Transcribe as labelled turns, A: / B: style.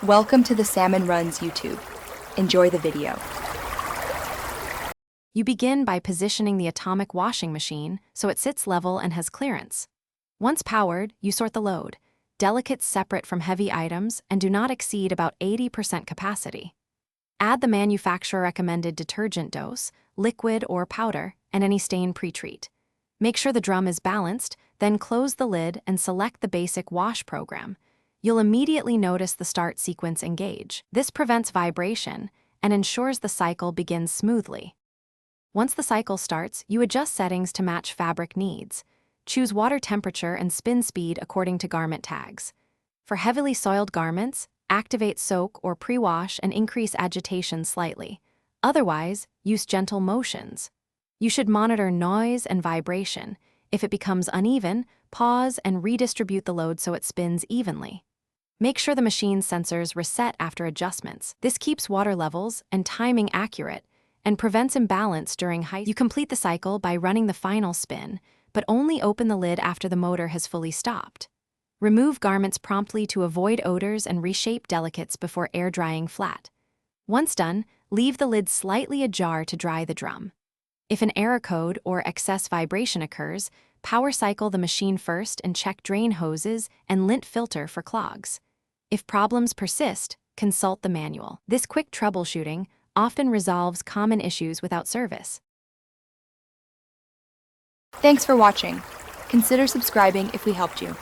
A: Welcome to the Salmon Runs YouTube. Enjoy the video.
B: You begin by positioning the atomic washing machine so it sits level and has clearance. Once powered, you sort the load. Delicates separate from heavy items and do not exceed about 80% capacity. Add the manufacturer-recommended detergent dose, liquid or powder, and any stain pre-treat. Make sure the drum is balanced, then close the lid and select the basic wash program. You'll immediately notice the start sequence engage. This prevents vibration and ensures the cycle begins smoothly. Once the cycle starts, you adjust settings to match fabric needs. Choose water temperature and spin speed according to garment tags. For heavily soiled garments, activate soak or pre-wash and increase agitation slightly. Otherwise, use gentle motions. You should monitor noise and vibration. If it becomes uneven, pause and redistribute the load so it spins evenly. Make sure the machine's sensors reset after adjustments. This keeps water levels and timing accurate and prevents imbalance during high. You complete the cycle by running the final spin, but only open the lid after the motor has fully stopped. Remove garments promptly to avoid odors and reshape delicates before air drying flat. Once done, leave the lid slightly ajar to dry the drum. If an error code or excess vibration occurs, power cycle the machine first and check drain hoses and lint filter for clogs. If problems persist, consult the manual. This quick troubleshooting often resolves common issues without service.
A: Thanks for watching. Consider subscribing if we helped you.